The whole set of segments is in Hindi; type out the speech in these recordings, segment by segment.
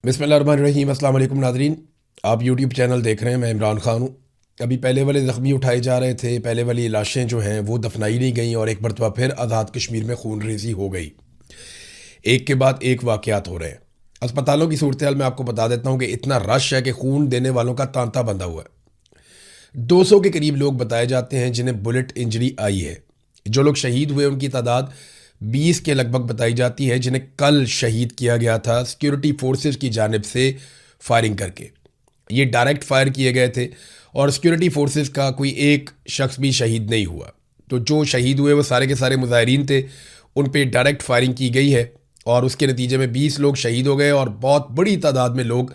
बिस्मिल्लाहिर्रहमानिर्रहीम। अस्सलाम वालेकुम नाज़रीन, आप यूट्यूब चैनल देख रहे हैं। मैं इमरान ख़ान हूँ। अभी पहले वाले ज़ख्मी उठाए जा रहे थे, पहले वाली लाशें जो हैं वो दफनाई नहीं गई और एक मरतबा फिर आज़ाद कश्मीर में खून रेजी हो गई। एक के बाद एक वाक़यात हो रहे हैं। अस्पतालों की सूरत हाल मैं आपको बता देता हूँ कि इतना रश है कि खून देने वालों का तांता बंधा हुआ है। 200 के करीब लोग बताए जाते हैं जिन्हें बुलेट इंजरी आई है। जो लोग शहीद हुए उनकी तादाद 20 के लगभग बताई जाती है, जिन्हें कल शहीद किया गया था सिक्योरिटी फोर्सेस की जानिब से फायरिंग करके। ये डायरेक्ट फायर किए गए थे और सिक्योरिटी फोर्सेस का कोई एक शख्स भी शहीद नहीं हुआ। तो जो शहीद हुए वो सारे के सारे मुजाहिरीन थे, उन पे डायरेक्ट फायरिंग की गई है और उसके नतीजे में 20 लोग शहीद हो गए और बहुत बड़ी तादाद में लोग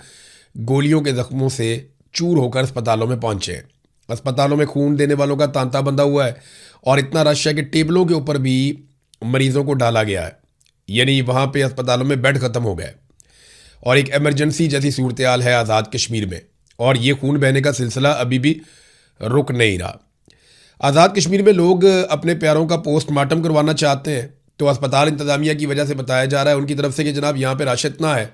गोलियों के ज़ख्मों से चूर होकर अस्पतालों में पहुंचे हैं। अस्पतालों में खून देने वालों का तांता बंधा हुआ है और इतना रश है कि टेबलों के ऊपर भी मरीजों को डाला गया है, यानी वहाँ पे अस्पतालों में बेड ख़त्म हो गए और एक एमरजेंसी जैसी सूरत हाल है आज़ाद कश्मीर में। और ये खून बहने का सिलसिला अभी भी रुक नहीं रहा। आज़ाद कश्मीर में लोग अपने प्यारों का पोस्टमार्टम करवाना चाहते हैं, तो अस्पताल इंतज़ामिया की वजह से बताया जा रहा है उनकी तरफ से कि जनाब यहाँ पे रश इतना है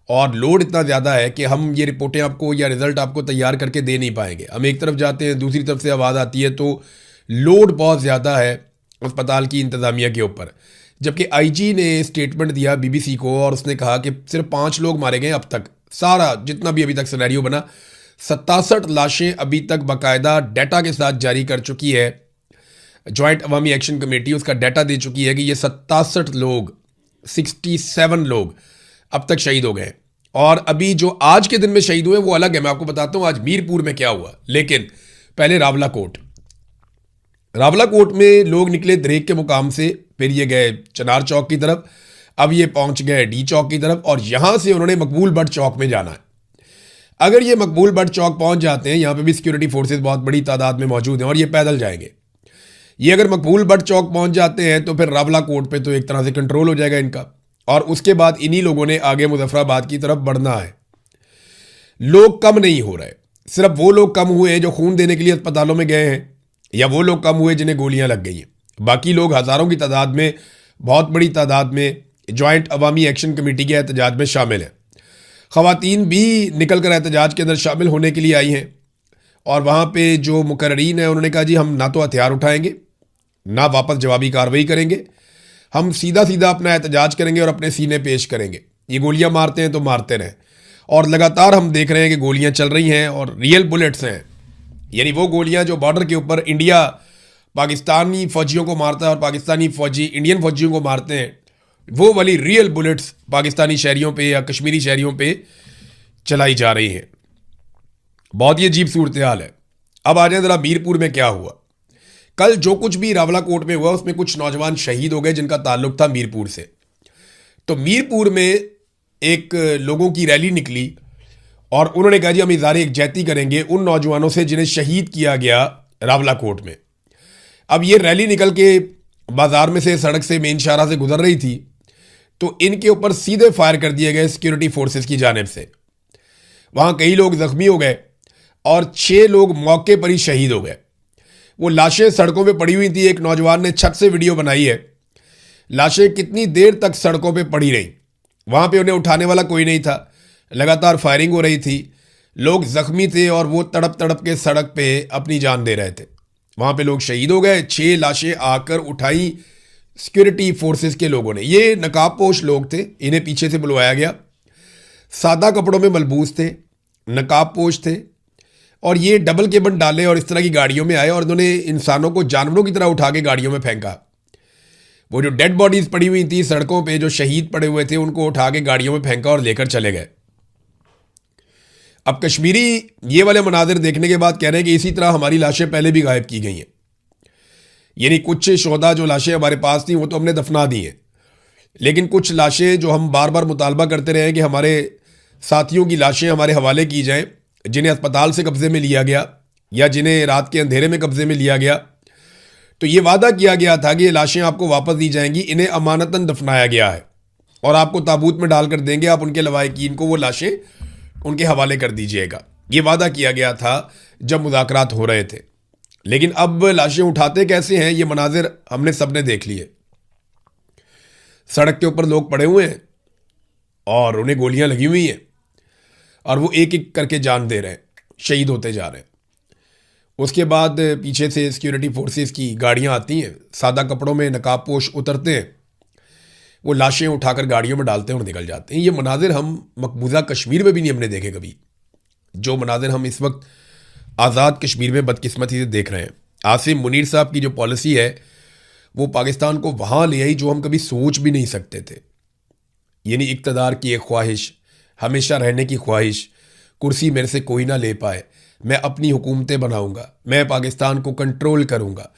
और लोड इतना ज़्यादा है कि हम ये रिपोर्टें आपको या रिज़ल्ट आपको तैयार करके दे नहीं पाएंगे। हम एक तरफ जाते हैं, दूसरी तरफ से आवाज़ आती है, तो लोड बहुत ज़्यादा है अस्पताल की इंतज़ामिया के ऊपर। जबकि आईजी ने स्टेटमेंट दिया बीबीसी को और उसने कहा कि सिर्फ 5 लोग मारे गए अब तक। सारा जितना भी अभी तक सिनेरियो बना, 67 लाशें अभी तक बाकायदा डाटा के साथ जारी कर चुकी है जॉइंट अवामी एक्शन कमेटी। उसका डाटा दे चुकी है कि ये 67 लोग, 67 लोग अब तक शहीद हो गए। और अभी जो आज के दिन में शहीद हुए वो अलग है, मैं आपको बताता हूँ आज मीरपुर में क्या हुआ। लेकिन पहले रावलाकोट में लोग निकले दरेक के मुकाम से, फिर ये गए चनार चौक की तरफ, अब ये पहुंच गए डी चौक की तरफ और यहां से उन्होंने मकबूल बट चौक में जाना है। अगर ये मकबूल बट चौक पहुंच जाते हैं, यहां पे भी सिक्योरिटी फोर्सेस बहुत बड़ी तादाद में मौजूद हैं और ये पैदल जाएंगे। ये अगर मकबूल बट चौक पहुंच जाते हैं तो फिर रावलाकोट पे तो एक तरह से कंट्रोल हो जाएगा इनका और उसके बाद इन्हीं लोगों ने आगे मुजफ्फराबाद की तरफ बढ़ना है। लोग कम नहीं हो रहे, सिर्फ वो लोग कम हुए हैं जो खून देने के लिए अस्पतालों में गए हैं या वो लोग कम हुए जिन्हें गोलियां लग गई हैं। बाकी लोग हज़ारों की तादाद में, बहुत बड़ी तादाद में जॉइंट अवामी एक्शन कमेटी के एहतजाज में शामिल हैं। ख़वातीन भी निकल कर एहतजाज के अंदर शामिल होने के लिए आई हैं और वहाँ पे जो मुकर्रीन है उन्होंने कहा जी हम ना तो हथियार उठाएंगे ना वापस जवाबी कार्रवाई करेंगे, हम सीधा सीधा अपना एहतजाज करेंगे और अपने सीने पेश करेंगे। ये गोलियां मारते हैं तो मारते रहें। और लगातार हम देख रहे हैं कि गोलियां चल रही हैं और रियल बुलेट्स हैं, यानी वो गोलियां जो बॉर्डर के ऊपर इंडिया पाकिस्तानी फौजियों को मारता है और पाकिस्तानी फौजी इंडियन फौजियों को मारते हैं, वो वाली रियल बुलेट्स पाकिस्तानी शहरियों पे या कश्मीरी शहरियों पे चलाई जा रही हैं। बहुत ही अजीब सूरत हाल है। अब आ जाए ज़रा मीरपुर में क्या हुआ। कल जो कुछ भी रावलाकोट में हुआ उसमें कुछ नौजवान शहीद हो गए जिनका ताल्लुक था मीरपुर से। तो मीरपुर में एक लोगों की रैली निकली और उन्होंने कहा जी हम इज़हार यकजहती करेंगे उन नौजवानों से जिन्हें शहीद किया गया रावलाकोट में। अब ये रैली निकल के बाजार में से, सड़क से, मेन शाहरा से गुजर रही थी तो इनके ऊपर सीधे फायर कर दिए गए सिक्योरिटी फोर्सेस की जानिब से। वहाँ कई लोग जख्मी हो गए और 6 लोग मौके पर ही शहीद हो गए। वो लाशें सड़कों पे पड़ी हुई थी। एक नौजवान ने छत से वीडियो बनाई है, लाशें कितनी देर तक सड़कों पे पड़ी रहीं। वहाँ पे उन्हें उठाने वाला कोई नहीं था, लगातार फायरिंग हो रही थी, लोग जख्मी थे और वो तड़प तड़प के सड़क पे अपनी जान दे रहे थे। वहाँ पे लोग शहीद हो गए। 6 लाशें आकर उठाई सिक्योरिटी फोर्सेस के लोगों ने। ये नकाबपोश लोग थे, इन्हें पीछे से बुलवाया गया, सादा कपड़ों में मलबूस थे, नकाबपोश थे और ये डबल केबन डाले और इस तरह की गाड़ियों में आए और उन्होंने इंसानों को जानवरों की तरह उठा के गाड़ियों में फेंका। वो जो डेड बॉडीज पड़ी हुई थी सड़कों पे, जो शहीद पड़े हुए थे, उनको उठा के गाड़ियों में फेंका और लेकर चले गए। अब कश्मीरी ये वाले मनाजिर देखने के बाद कह रहे हैं कि इसी तरह हमारी लाशें पहले भी गायब की गई हैं। यानी कुछ शोहदा जो लाशें हमारे पास थी वो तो हमने दफना दी हैं, लेकिन कुछ लाशें जो हम बार बार मुतालबा करते रहे कि हमारे साथियों की लाशें हमारे हवाले की जाएं, जिन्हें अस्पताल से कब्जे में लिया गया या जिन्हें रात के अंधेरे में कब्जे में लिया गया, तो ये वादा किया गया था कि ये लाशें आपको वापस दी जाएंगी, इन्हें अमानतन दफनाया गया है और आपको ताबूत में डालकर देंगे, आप उनके लवाहिकीन को वो लाशें उनके हवाले कर दीजिएगा। ये वादा किया गया था जब मुज़ाकरात हो रहे थे। लेकिन अब लाशें उठाते कैसे हैं ये मनाजिर हमने सबने देख लिए। सड़क के ऊपर लोग पड़े हुए हैं और उन्हें गोलियां लगी हुई हैं और वो एक एक करके जान दे रहे हैं, शहीद होते जा रहे हैं। उसके बाद पीछे से सिक्योरिटी फोर्सेस की गाड़ियां आती हैं, सादा कपड़ों में नकाबपोश उतरते हैं, वो लाशें उठाकर गाड़ियों में डालते हैं और निकल जाते हैं। ये मनाजिर हम मकबूजा कश्मीर में भी नहीं हमने देखे कभी, जो मनाजिर हम इस वक्त आज़ाद कश्मीर में बदकिस्मती से देख रहे हैं। आसिम मुनीर साहब की जो पॉलिसी है वो पाकिस्तान को वहाँ ले आई जो हम कभी सोच भी नहीं सकते थे, यानी इक़्तिदार की एक ख्वाहिश, हमेशा रहने की ख्वाहिश, कुर्सी मेरे से कोई ना ले पाए, मैं अपनी हुकूमतें बनाऊंगा, मैं पाकिस्तान को कंट्रोल करूंगा,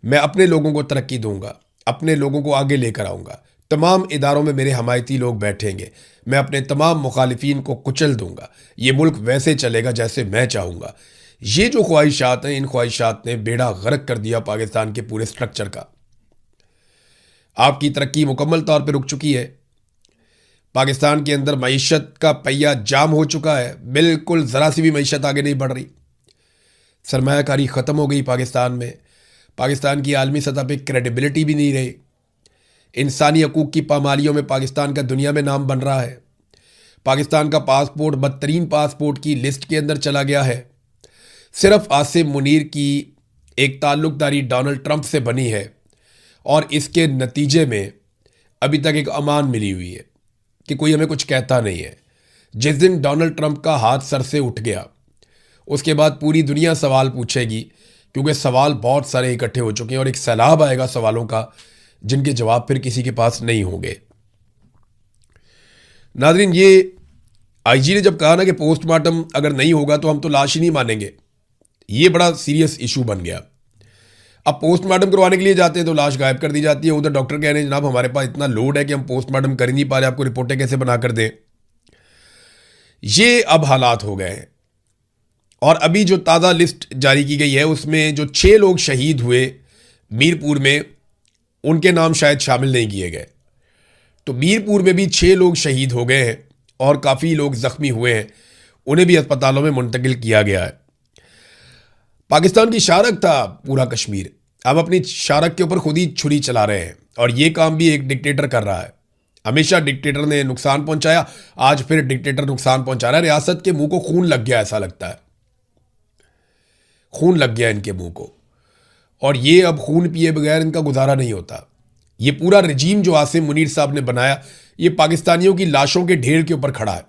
मैं अपने लोगों को तरक्की दूंगा, अपने लोगों को आगे लेकर आऊंगा, तमाम इदारों में मेरे हमायती लोग बैठेंगे, मैं अपने तमाम मुखालिफिन को कुचल दूंगा, ये मुल्क वैसे चलेगा जैसे मैं चाहूँगा। ये जो ख्वाहिशात हैं, इन ख्वाहिशात ने बेड़ा गर्क कर दिया पाकिस्तान के पूरे स्ट्रक्चर का। आपकी तरक्की मुकम्मल तौर पर रुक चुकी है। पाकिस्तान के अंदर मईशत का पहिया जाम हो चुका है, बिल्कुल ज़रा सी भी मईशत आगे नहीं बढ़ रही। सरमायाकारी ख़त्म हो गई पाकिस्तान में। पाकिस्तान की आलमी सतह पे क्रेडिबिलिटी भी नहीं रही। इंसानी हकूक़ की पामालियों में पाकिस्तान का दुनिया में नाम बन रहा है। पाकिस्तान का पासपोर्ट बदतरीन पासपोर्ट की लिस्ट के अंदर चला गया है। सिर्फ आसिम मुनीर की एक ताल्लुकदारी डोनाल्ड ट्रंप से बनी है और इसके नतीजे में अभी तक एक अमान मिली हुई है कि कोई हमें कुछ कहता नहीं है। जिस दिन डोनाल्ड ट्रंप का हाथ सर से उठ गया उसके बाद पूरी दुनिया सवाल पूछेगी, क्योंकि सवाल बहुत सारे इकट्ठे हो चुके हैं और एक सैलाब आएगा सवालों का जिनके जवाब फिर किसी के पास नहीं होंगे। नाज़रीन, ये आईजी ने जब कहा ना कि पोस्टमार्टम अगर नहीं होगा तो हम तो लाश ही नहीं मानेंगे, ये बड़ा सीरियस इशू बन गया। अब पोस्टमार्टम करवाने के लिए जाते हैं तो लाश गायब कर दी जाती है। उधर डॉक्टर कह रहे हैं जनाब हमारे पास इतना लोड है कि हम पोस्टमार्टम कर ही नहीं पा रहे, आपको रिपोर्टें कैसे बना कर दें। ये अब हालात हो गए हैं। और अभी जो ताज़ा लिस्ट जारी की गई है उसमें जो 6 लोग शहीद हुए मीरपुर में, उनके नाम शायद शामिल नहीं किए गए। तो मीरपुर में भी 6 लोग शहीद हो गए हैं और काफ़ी लोग ज़ख्मी हुए हैं, उन्हें भी अस्पतालों में मुंतकिल किया गया है। पाकिस्तान की शारक था पूरा कश्मीर, अब अपनी शारक के ऊपर खुद ही छुरी चला रहे हैं और ये काम भी एक डिक्टेटर कर रहा है। हमेशा डिक्टेटर ने नुकसान पहुंचाया, आज फिर डिक्टेटर नुकसान पहुंचा रहा है। रियासत के मुंह को खून लग गया, ऐसा लगता है खून लग गया इनके मुंह को, और ये अब खून पिए बगैर इनका गुजारा नहीं होता। ये पूरा रजीम जो आसिम मुनीर साहब ने बनाया ये पाकिस्तानियों की लाशों के ढेर के ऊपर खड़ा है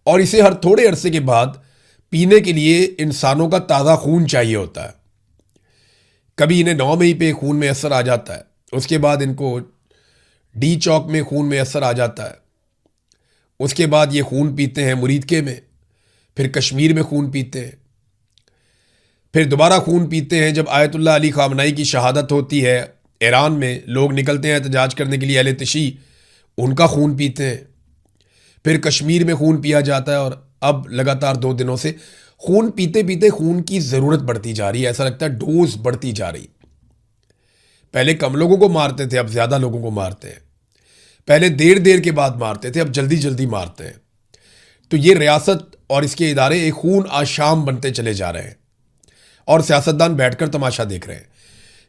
और इसे हर थोड़े अरसे के बाद पीने के लिए इंसानों का ताज़ा खून चाहिए होता है। कभी इन्हें 9 मई पे खून में असर आ जाता है, उसके बाद इनको डी चौक में खून में असर आ जाता है, उसके बाद ये खून पीते हैं मुरीदके में, फिर कश्मीर में खून पीते हैं, फिर दोबारा खून पीते हैं जब आयतुल्लाह अली खामनाई की शहादत होती है ईरान में, लोग निकलते हैं एहतजाज करने के लिए, अहले तशी उनका खून पीते हैं, फिर कश्मीर में खून पिया जाता है और अब लगातार 2 दिनों से खून पीते पीते खून की ज़रूरत बढ़ती जा रही है। ऐसा लगता है डोज बढ़ती जा रही। पहले कम लोगों को मारते थे, अब ज़्यादा लोगों को मारते हैं। पहले देर देर के बाद मारते थे, अब जल्दी जल्दी मारते हैं। तो ये रियासत और इसके इदारे एक खून आशाम बनते चले जा रहे हैं और सियासतदान बैठकर तमाशा देख रहे हैं।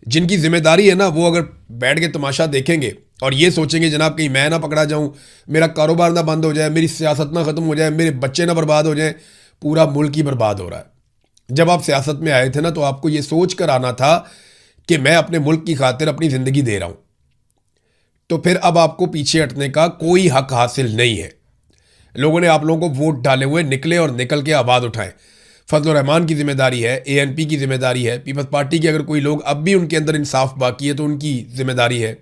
जिनकी जिम्मेदारी है ना, वो अगर बैठ के तमाशा देखेंगे और ये सोचेंगे जनाब कहीं मैं ना पकड़ा जाऊं, मेरा कारोबार ना बंद हो जाए, मेरी सियासत ना ख़त्म हो जाए, मेरे बच्चे ना बर्बाद हो जाए, पूरा मुल्क ही बर्बाद हो रहा है। जब आप सियासत में आए थे ना तो आपको ये सोच कर आना था कि मैं अपने मुल्क की खातिर अपनी ज़िंदगी दे रहा हूं, तो फिर अब आपको पीछे हटने का कोई हक हासिल नहीं है। लोगों ने आप लोगों को वोट डाले हुए, निकले और निकल के आवाज़ उठाएं। फजल रहमान की जिम्मेदारी है, एएनपी की जिम्मेदारी है, पीपल्स पार्टी की अगर कोई लोग अब भी उनके अंदर इंसाफ बाकी है तो उनकी जिम्मेदारी है।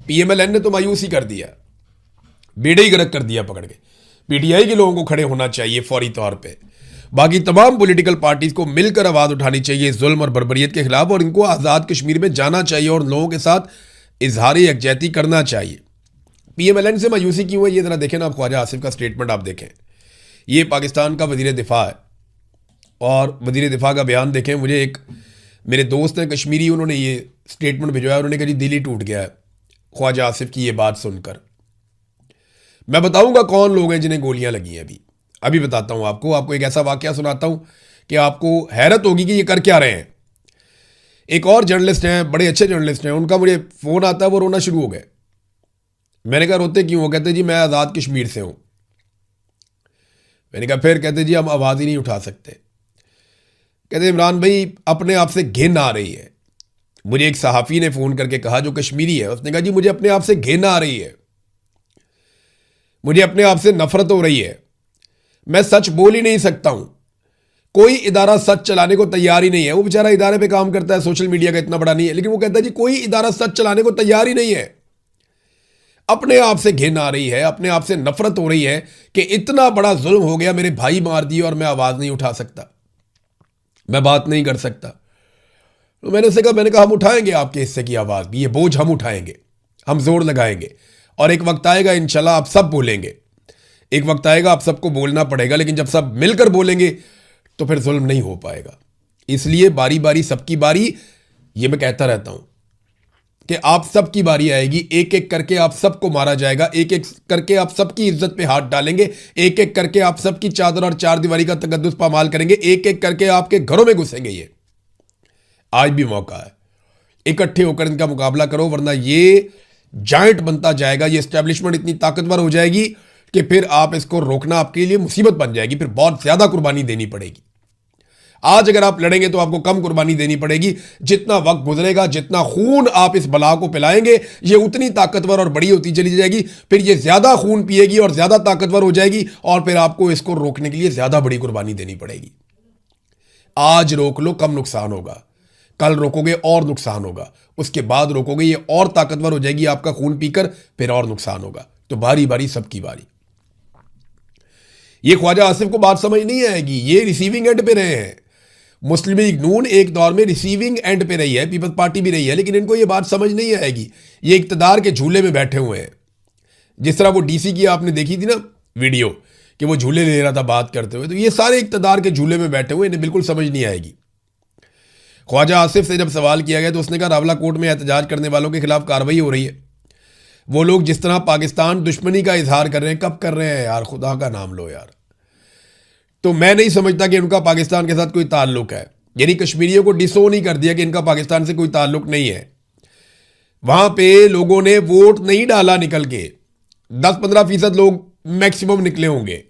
पीएमएलएन ने तो मायूस ही कर दिया, बेड़े ही गर्क कर दिया पकड़ के। पीटीआई के लोगों को खड़े होना चाहिए फौरी तौर पे। बाकी तमाम पॉलिटिकल पार्टीज को मिलकर आवाज़ उठानी चाहिए जुल्म और बर्बरियत के खिलाफ, और इनको आज़ाद कश्मीर में जाना चाहिए और लोगों के साथ इजहार यकजहती करना चाहिए। पीएमएलएन से मायूसी क्यों है ये ज़रा देखें ना आप। ख्वाजा आसिफ का स्टेटमेंट आप देखें, ये पाकिस्तान का वज़ीर दिफा है और वज़ीर दिफा का बयान देखें। मुझे एक मेरे दोस्त हैं कश्मीरी, उन्होंने ये स्टेटमेंट भिजवाया, उन्होंने कहा जी दिल ही टूट गया है ख्वाजा आसिफ की ये बात सुनकर। मैं बताऊंगा कौन लोग हैं जिन्हें गोलियां लगी हैं। अभी बताता हूं आपको एक ऐसा वाकया सुनाता हूं कि आपको हैरत होगी कि ये कर क्या रहे हैं। एक और जर्नलिस्ट हैं, बड़े अच्छे जर्नलिस्ट हैं, उनका मुझे फ़ोन आता है, वो रोना शुरू हो गए। मैंने कहा रोते क्यों हो? कहते जी मैं आज़ाद कश्मीर से हूं। मैंने कहा फिर? कहते जी हम आवाज़ ही नहीं उठा सकते। कहते इमरान भाई अपने आप से घिन आ रही है। मुझे एक सहाफ़ी ने फ़ोन करके कहा जो कश्मीरी है, उसने कहा जी मुझे अपने आप से घिन आ रही है, मुझे अपने आप से नफरत हो रही है, मैं सच बोल ही नहीं सकता हूं। कोई इदारा सच चलाने को तैयार ही नहीं है। वो बेचारा इदारे पे काम करता है, सोशल मीडिया का इतना बड़ा नहीं है, लेकिन वो कहता है जी कोई इदारा सच चलाने को तैयार ही नहीं है। अपने आप से घिन आ रही है, अपने आप से नफरत हो रही है कि इतना बड़ा जुल्म हो गया, मेरे भाई मार दिए और मैं आवाज़ नहीं उठा सकता, मैं बात नहीं कर सकता। तो मैंने कहा हम उठाएंगे आपके हिस्से की आवाज़ भी, ये बोझ हम उठाएंगे, हम जोर लगाएंगे और एक वक्त आएगा इंशाल्लाह आप सब बोलेंगे। एक वक्त आएगा आप सबको बोलना पड़ेगा, लेकिन जब सब मिलकर बोलेंगे तो फिर जुल्म नहीं हो पाएगा। इसलिए बारी बारी सबकी बारी, ये मैं कहता रहता हूं कि आप सबकी बारी आएगी, एक एक करके आप सबको मारा जाएगा, एक एक करके आप सबकी इज्जत पे हाथ डालेंगे, एक एक करके आप सबकी चादर और चार दीवारी का तकद्दुस पामाल करेंगे, एक एक करके आपके घरों में घुसेंगे। ये आज भी मौका है, इकट्ठे होकर इनका मुकाबला करो, वरना ये जायंट बनता जाएगा, ये एस्टेब्लिशमेंट इतनी ताकतवर हो जाएगी कि फिर आप इसको रोकना आपके लिए मुसीबत बन जाएगी, फिर बहुत ज्यादा कुर्बानी देनी पड़ेगी। आज अगर आप लड़ेंगे तो आपको कम कुर्बानी देनी पड़ेगी, जितना वक्त गुजरेगा, जितना खून आप इस बला को पिलाएंगे, ये उतनी ताकतवर और बड़ी होती चली जाएगी, फिर ये ज्यादा खून पिएगी और ज्यादा ताकतवर हो जाएगी और फिर आपको इसको रोकने के लिए ज्यादा बड़ी कुर्बानी देनी पड़ेगी। आज रोक लो, कम नुकसान होगा, कल रोकोगे और नुकसान होगा, उसके बाद रोकोगे ये और ताकतवर हो जाएगी आपका खून पीकर, फिर और नुकसान होगा। तो बारी बारी सबकी बारी। ये ख्वाजा आसिफ को बात समझ नहीं आएगी, ये रिसीविंग एंड पे रहे हैं। मुस्लिम लीग नून एक दौर में रिसीविंग एंड पे रही है, पीपल्स पार्टी भी रही है, लेकिन इनको ये बात समझ नहीं आएगी। ये इक्तदार के झूले में बैठे हुए हैं। जिस तरह वो डीसी की आपने देखी थी ना वीडियो कि वो झूले ले रहा था बात करते हुए, तो ये सारे इक्तदार के झूले में बैठे हुए, इन्हें बिल्कुल समझ नहीं आएगी। ख्वाजा आसिफ से जब सवाल किया गया तो उसने कहा रावला कोर्ट में एहतजाज करने वालों के खिलाफ कार्रवाई हो रही है। वो लोग जिस तरह पाकिस्तान दुश्मनी का इजहार कर रहे हैं, कब कर रहे हैं यार, खुदा का नाम लो यार। तो मैं नहीं समझता कि उनका पाकिस्तान के साथ कोई ताल्लुक है, यानी कश्मीरियों को डिसोन ही कर दिया कि इनका पाकिस्तान से कोई ताल्लुक नहीं है। वहां पे लोगों ने वोट नहीं डाला निकल के, 10-15% लोग मैक्सिमम निकले होंगे।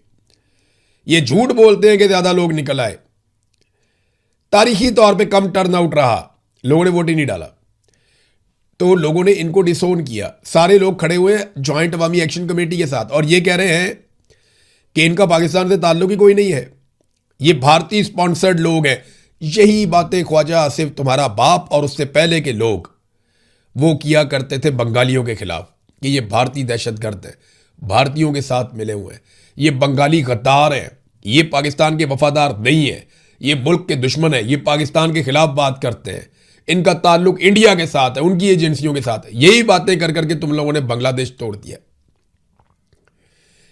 ये झूठ बोलते हैं कि ज्यादा लोग निकल आए, तारीखी तौर पे कम टर्न आउट रहा, लोगों ने वोट ही नहीं डाला। तो लोगों ने इनको डिसोन किया। सारे लोग खड़े हुए ज्वाइंट अवामी एक्शन कमेटी के साथ और ये कह रहे हैं कि इनका पाकिस्तान से ताल्लुक ही कोई नहीं है, ये भारतीय स्पॉन्सर्ड लोग हैं। यही बातें ख्वाजा आसिफ तुम्हारा बाप और उससे पहले के लोग वो किया करते थे बंगालियों के खिलाफ कि ये भारतीय दहशतगर्द है, भारतीयों के साथ मिले हुए हैं, ये बंगाली गद्दार हैं, ये पाकिस्तान के वफादार नहीं है, ये मुल्क के दुश्मन है, ये पाकिस्तान के खिलाफ बात करते हैं, इनका ताल्लुक इंडिया के साथ है, उनकी एजेंसियों के साथ है। यही बातें कर करके तुम लोगों ने बांग्लादेश तोड़ दिया।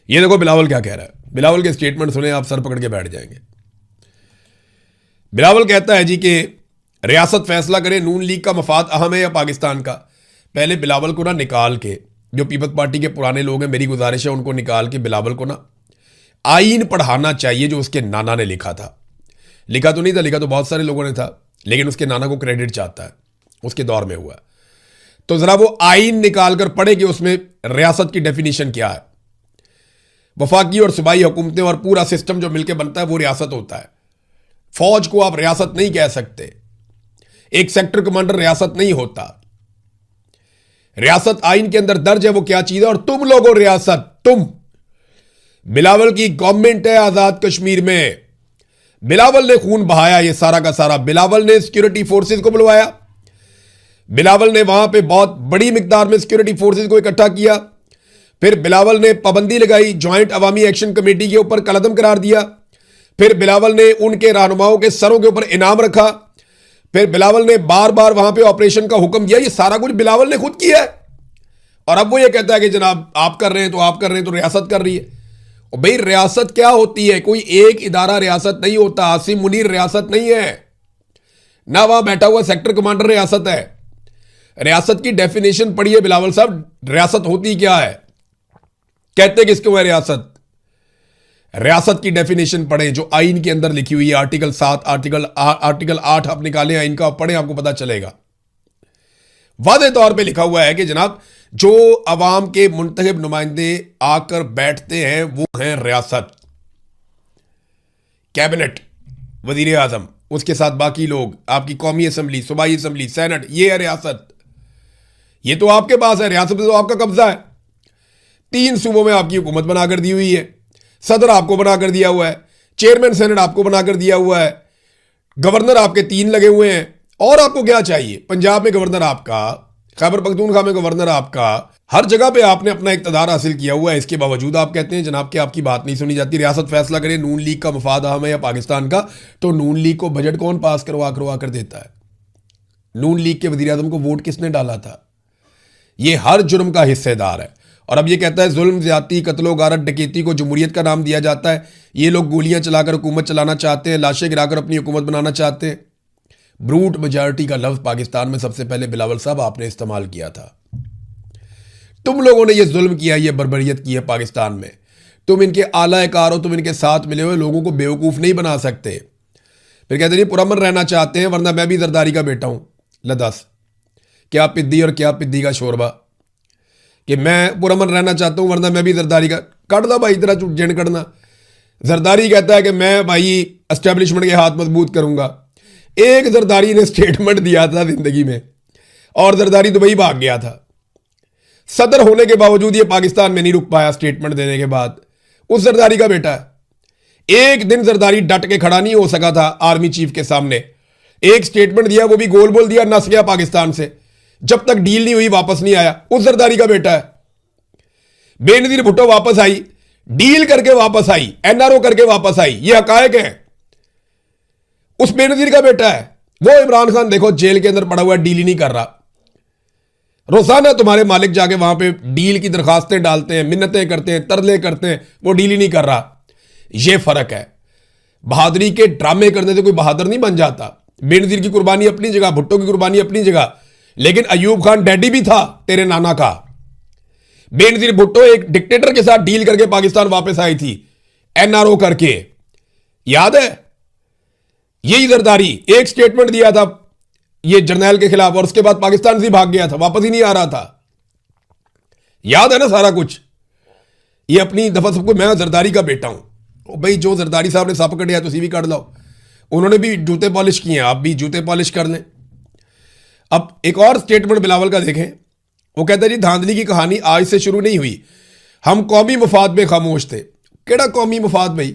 ये देखो बिलावल क्या कह रहा है, बिलावल के स्टेटमेंट सुने आप सर पकड़ के बैठ जाएंगे। बिलावल कहता है जी कि रियासत फैसला करे, नून लीग का मफाद अहम है या पाकिस्तान का। पहले बिलावल को ना निकाल के, जो पीपल्स पार्टी के पुराने लोग हैं, मेरी गुजारिश है उनको निकाल के बिलावल को ना आईन पढ़ाना चाहिए जो उसके नाना ने लिखा था। लिखा तो नहीं था, लिखा तो बहुत सारे लोगों ने था, लेकिन उसके नाना को क्रेडिट चाहता है, उसके दौर में हुआ। तो जरा वो आईन निकाल कर पढ़े कि उसमें रियासत की डेफिनेशन क्या है। वफाकी और सूबाई हुकूमतें और पूरा सिस्टम जो मिलकर बनता है वो रियासत होता है। फौज को आप रियासत नहीं कह सकते, एक सेक्टर कमांडर रियासत नहीं होता। रियासत आईन के अंदर दर्ज है, वो क्या चीज है। और तुम लोगों रियासत, तुम बिलावल की गवर्नमेंट है आजाद कश्मीर में, बिलावल ने खून बहाया ये सारा का सारा, बिलावल ने सिक्योरिटी फोर्सेस को बुलवाया, बिलावल ने वहां पे बहुत बड़ी मिकदार में सिक्योरिटी फोर्सेस को इकट्ठा किया, फिर बिलावल ने पाबंदी लगाई, ज्वाइंट अवामी एक्शन कमेटी के ऊपर कलअदम करार दिया, फिर बिलावल ने उनके रहनुमाओं के सरों के ऊपर इनाम रखा, फिर बिलावल ने बार बार वहां पे ऑपरेशन का हुक्म दिया। ये सारा कुछ बिलावल ने खुद किया है। और अब वो ये कहता है कि जनाब आप कर रहे हैं तो आप कर रहे हैं तो रियासत कर रही है। और भाई रियासत क्या होती है, कोई एक इदारा रियासत नहीं होता। आसिम मुनीर रियासत नहीं है ना, वहां बैठा हुआ सेक्टर कमांडर रियासत है। रियासत की डेफिनेशन पढ़िए बिलावल साहब, रियासत होती क्या है, कहते किसको है रियासत। रियासत की डेफिनेशन पढ़े जो आईन के अंदर लिखी हुई है, आर्टिकल 7, आर्टिकल 8 आप निकालें आईन का, पढ़े, आपको पता चलेगा। वादे तौर पे लिखा हुआ है कि जनाब जो अवाम के मुंतखब नुमाइंदे आकर बैठते हैं वो हैं रियासत, कैबिनेट, वजीर आजम, उसके साथ बाकी लोग, आपकी कौमी असम्बली, सूबाई असम्बली, सेनेट, ये है रियासत। ये तो आपके पास है, रियासत में तो आपका कब्जा है। 3 सूबों में आपकी हुकूमत बनाकर दी हुई है, सदर आपको बनाकर दिया हुआ है, चेयरमैन सेनेट आपको बनाकर दिया हुआ है, गवर्नर आपके 3 लगे हुए हैं। और आपको क्या चाहिए? पंजाब में गवर्नर आपका, खैबर पख्तूनख्वा में गवर्नर आपका, हर जगह पे आपने अपना इक़्तिदार हासिल किया हुआ है। इसके बावजूद आप कहते हैं जनाब कि आपकी बात नहीं सुनी जाती। रियासत फैसला करे नून लीग का मफाद अहम है या पाकिस्तान का, तो नून लीग को बजट कौन पास करवा कर देता है? नून लीग के वज़ीर आज़म को वोट किसने डाला था? ये हर जुर्म का हिस्सेदार है। और अब ये कहता है जुल्म, ज्यादती, कत्लो गारत, डकैती को जमहूरियत का नाम दिया जाता है। ये लोग गोलियां चलाकर हुकूमत चलाना चाहते हैं, लाशें गिराकर अपनी हुकूमत बनाना चाहते हैं। ब्रूट मेजॉरिटी का लफ्ज पाकिस्तान में सबसे पहले बिलावल साहब आपने इस्तेमाल किया था। तुम लोगों ने ये जुल्म किया, ये बर्बरियत की है पाकिस्तान में। तुम इनके आला कार हो, तुम इनके साथ मिले हुए लोगों को बेवकूफ़ नहीं बना सकते। फिर कहते नहीं पुरअमन रहना चाहते हैं वरना मैं भी जरदारी का बेटा हूं। लदस क्या पिद्दी और क्या पिद्दी का शोरबा कि मैं पुरअमन रहना चाहता हूं वरना मैं भी जरदारी का। कट दा भाई तेरा जिन कटना। जरदारी कहता है कि मैं भाई एस्टेब्लिशमेंट के हाथ मजबूत करूंगा। एक जरदारी ने स्टेटमेंट दिया था जिंदगी में और जरदारी दुबई भाग गया था। सदर होने के बावजूद ये पाकिस्तान में नहीं रुक पाया स्टेटमेंट देने के बाद। उस जरदारी का बेटा है। एक दिन जरदारी डट के खड़ा नहीं हो सका था आर्मी चीफ के सामने। एक स्टेटमेंट दिया, वो भी गोल बोल दिया, नस गया पाकिस्तान से। जब तक डील नहीं हुई वापस नहीं आया। उस जरदारी का बेटा है। बेनजीर भुट्टो वापस आई, डील करके वापस आई, एनआरओ करके वापस आई। ये हकायक है। उस बेनजीर का बेटा है। वो इमरान खान देखो जेल के अंदर पड़ा हुआ, डील ही नहीं कर रहा। रोजाना तुम्हारे मालिक जाके वहां पे डील की दरखास्तें डालते हैं, मिन्नतें करते हैं, तरले करते हैं, वो डील ही नहीं कर रहा। यह फर्क है। बहादुरी के ड्रामे करने से कोई बहादुर नहीं बन जाता। बेनजीर की कुर्बानी अपनी जगह, भुट्टो की कुर्बानी अपनी जगह, लेकिन अयूब खान डैडी भी था तेरे नाना का। बेनजीर भुट्टो एक डिक्टेटर के साथ डील करके पाकिस्तान वापस आई थी, एनआरओ करके, याद है? यही जरदारी एक स्टेटमेंट दिया था ये जर्नैल के खिलाफ और उसके बाद पाकिस्तान से भाग गया था, वापस ही नहीं आ रहा था। याद है ना सारा कुछ? ये अपनी दफा सबको, मैं जरदारी का बेटा हूं। भाई जो जरदारी साहब ने सप कटिया तुसी भी कट लो। उन्होंने भी जूते पॉलिश किए हैं, आप भी जूते पॉलिश कर लें। अब एक और स्टेटमेंट बिलावल का देखें। वो कहता है जी धांधली की कहानी आज से शुरू नहीं हुई, हम कौमी मफाद में खामोश थे। केड़ा कौमी मफाद भाई?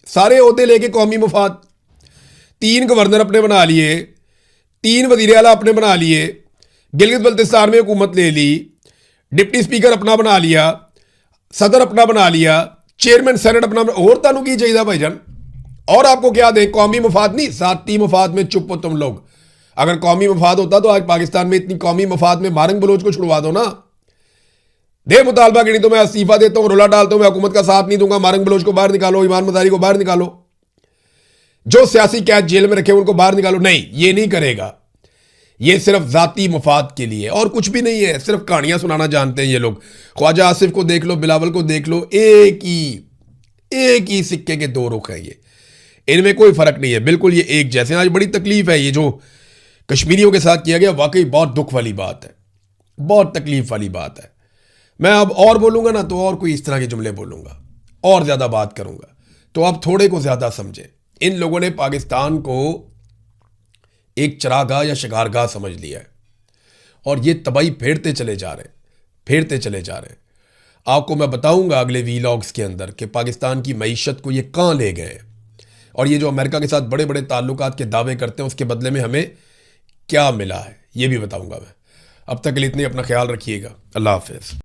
सारे ओहदे लेके कौमी मफाद। 3 गवर्नर अपने बना लिए, 3 वजीर आला अपने बना लिए, गिलगित बल्तिस्तान में हुकूमत ले ली, डिप्टी स्पीकर अपना बना लिया, सदर अपना बना लिया, चेयरमैन सेनेट अपना। और तानू की चाहिए भाईजान? और आपको क्या दे? कौमी मफाद नहीं, साती मफाद में चुप हो तुम लोग। अगर कौमी मफाद होता तो आज पाकिस्तान में इतनी कौमी मफाद में मारंग बलोच को छुड़वा दो ना। दे मुतालबा कि नहीं तो मैं इस्तीफा देता हूं, रोला डालता हूं, मैं हुकूमत का साथ नहीं दूंगा, मारंग बलोच को बाहर निकालो, ईमान मजारी को बाहर निकालो, जो सियासी कैद जेल में रखे उनको बाहर निकालो। नहीं, ये नहीं करेगा। ये सिर्फ जाती मफाद के लिए और कुछ भी नहीं है। सिर्फ कहानियां सुनाना जानते हैं ये लोग। ख्वाजा आसिफ को देख लो, बिलावल को देख लो, एक ही सिक्के के 2 रुख हैं। ये इनमें कोई फर्क नहीं है, बिल्कुल ये एक जैसे। आज बड़ी तकलीफ है ये जो कश्मीरियों के साथ किया गया, वाकई बहुत दुख वाली बात है, बहुत तकलीफ वाली बात है। मैं अब और बोलूंगा ना तो और कोई इस तरह के जुमले बोलूंगा और ज्यादा बात करूंगा, तो आप थोड़े को ज्यादा समझे। इन लोगों ने पाकिस्तान को एक चरागाह या शिकारगाह समझ लिया है और ये तबाही फेरते चले जा रहे हैं। आपको मैं बताऊंगा अगले वीलॉग्स के अंदर कि पाकिस्तान की मईशत को ये कहां ले गए और ये जो अमेरिका के साथ बड़े बड़े ताल्लुकात के दावे करते हैं उसके बदले में हमें क्या मिला है, ये भी बताऊंगा मैं। अब तक के लिए इतनी अपना ख्याल रखिएगा। अल्लाह हाफिज़।